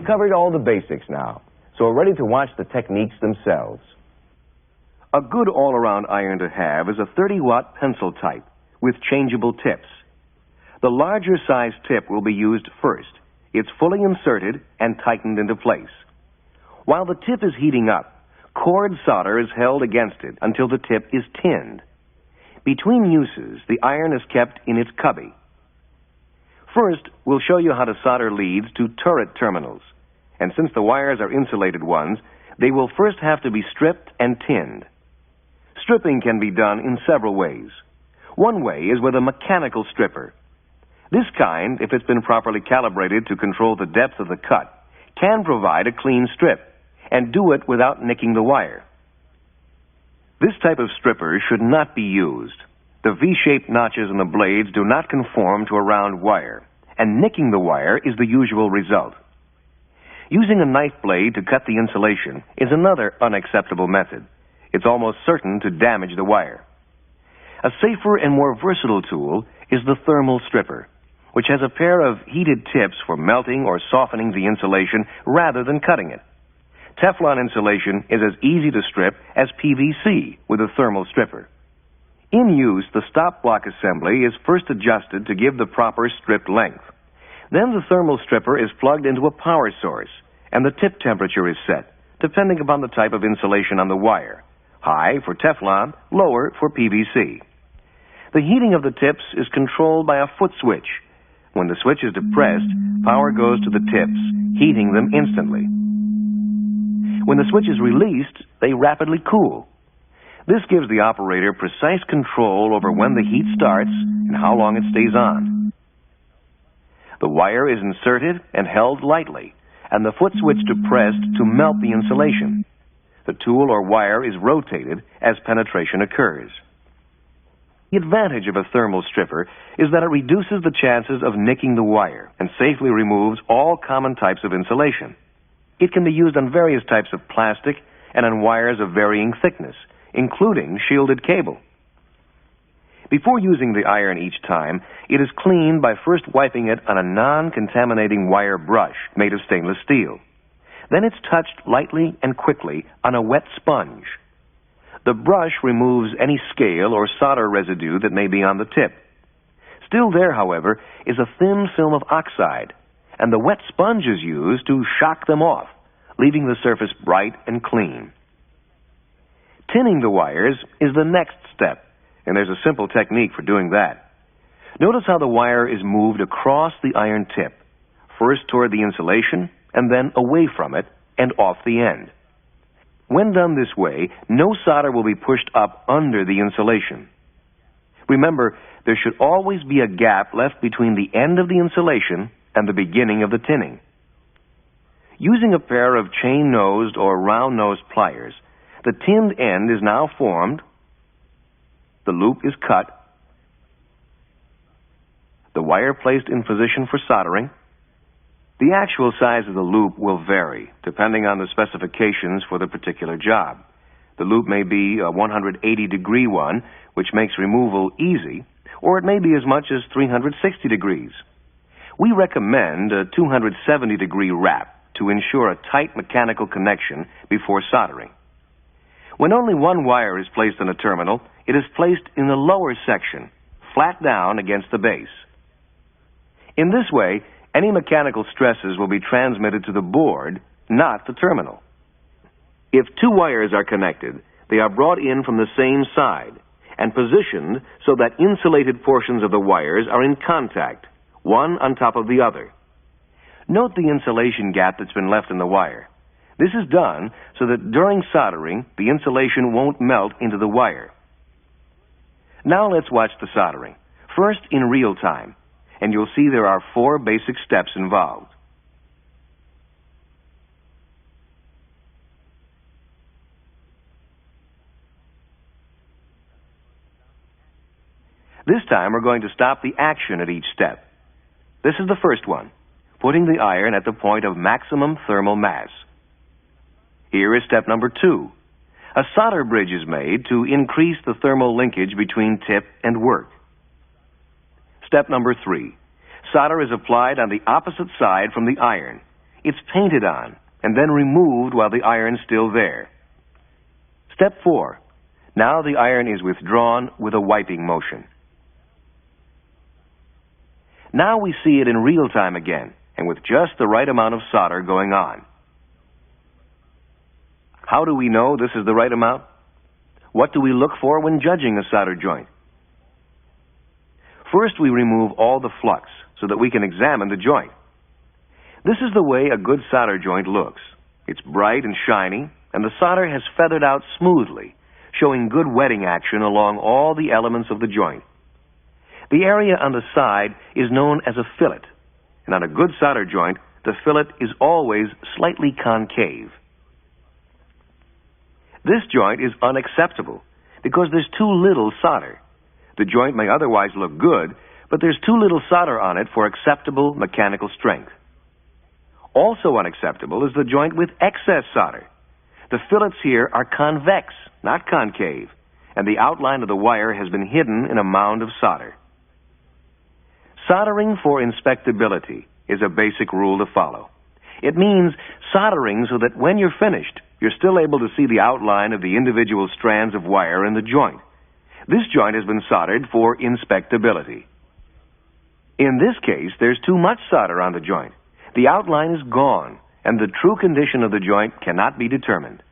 covered all the basics now, so we're ready to watch the techniques themselves. A good all-around iron to have is a 30-watt pencil type with changeable tips. The larger size tip will be used first. It's fully inserted and tightened into place. While the tip is heating up, cord solder is held against it until the tip is tinned. Between uses, the iron is kept in its cubby. First, we'll show you how to solder leads to turret terminals. And since the wires are insulated ones, they will first have to be stripped and tinned. Stripping can be done in several ways. One way is with a mechanical stripper. This kind, if it's been properly calibrated to control the depth of the cut, can provide a clean strip and do it without nicking the wire. This type of stripper should not be used. The V-shaped notches in the blades do not conform to a round wire, and nicking the wire is the usual result. Using a knife blade to cut the insulation is another unacceptable method. It's almost certain to damage the wire. A safer and more versatile tool is the thermal stripper, which has a pair of heated tips for melting or softening the insulation rather than cutting it. Teflon insulation is as easy to strip as PVC with a thermal stripper. In use, the stop block assembly is first adjusted to give the proper stripped length. Then the thermal stripper is plugged into a power source, and the tip temperature is set, depending upon the type of insulation on the wire. High for Teflon, lower for PVC. The heating of the tips is controlled by a foot switch. When the switch is depressed, power goes to the tips, heating them instantly. When the switch is released, they rapidly cool. This gives the operator precise control over when the heat starts and how long it stays on. The wire is inserted and held lightly, and the foot switch depressed to melt the insulation. The tool or wire is rotated as penetration occurs. The advantage of a thermal stripper is that it reduces the chances of nicking the wire and safely removes all common types of insulation. It can be used on various types of plastic and on wires of varying thickness, including shielded cable. Before using the iron each time, it is cleaned by first wiping it on a non-contaminating wire brush made of stainless steel. Then it's touched lightly and quickly on a wet sponge. The brush removes any scale or solder residue that may be on the tip. Still there, however, is a thin film of oxide, and the wet sponge is used to shock them off, leaving the surface bright and clean. Tinning the wires is the next step, and there's a simple technique for doing that. Notice how the wire is moved across the iron tip, first toward the insulation, and then away from it and off the end. When done this way, no solder will be pushed up under the insulation. Remember, there should always be a gap left between the end of the insulation and the beginning of the tinning. Using a pair of chain-nosed or round-nosed pliers, the tinned end is now formed, the loop is cut, the wire placed in position for soldering. The actual size of the loop will vary, depending on the specifications for the particular job. The loop may be a 180-degree one, which makes removal easy, or it may be as much as 360 degrees. We recommend a 270-degree wrap to ensure a tight mechanical connection before soldering. When only one wire is placed on a terminal, it is placed in the lower section, flat down against the base. In this way, any mechanical stresses will be transmitted to the board, not the terminal. If two wires are connected, they are brought in from the same side and positioned so that insulated portions of the wires are in contact, one on top of the other. Note the insulation gap that's been left in the wire. This is done so that during soldering, the insulation won't melt into the wire. Now let's watch the soldering, first in real time, and you'll see there are 4 basic steps involved. This time we're going to stop the action at each step. This is the first one, putting the iron at the point of maximum thermal mass. Here is step number 2. A solder bridge is made to increase the thermal linkage between tip and work. Step number 3. Solder is applied on the opposite side from the iron, it's painted on and then removed while the iron's still there. Step 4. Now the iron is withdrawn with a wiping motion. Now we see it in real time again, and with just the right amount of solder going on. How do we know this is the right amount? What do we look for when judging a solder joint? First, we remove all the flux so that we can examine the joint. This is the way a good solder joint looks. It's bright and shiny, and the solder has feathered out smoothly, showing good wetting action along all the elements of the joint. The area on the side is known as a fillet, and on a good solder joint, the fillet is always slightly concave. This joint is unacceptable because there's too little solder. The joint may otherwise look good, but there's too little solder on it for acceptable mechanical strength. Also unacceptable is the joint with excess solder. The fillets here are convex, not concave, and the outline of the wire has been hidden in a mound of solder. Soldering for inspectability is a basic rule to follow. It means soldering so that when you're finished, you're still able to see the outline of the individual strands of wire in the joint. This joint has been soldered for inspectability. In this case, there's too much solder on the joint. The outline is gone, and the true condition of the joint cannot be determined.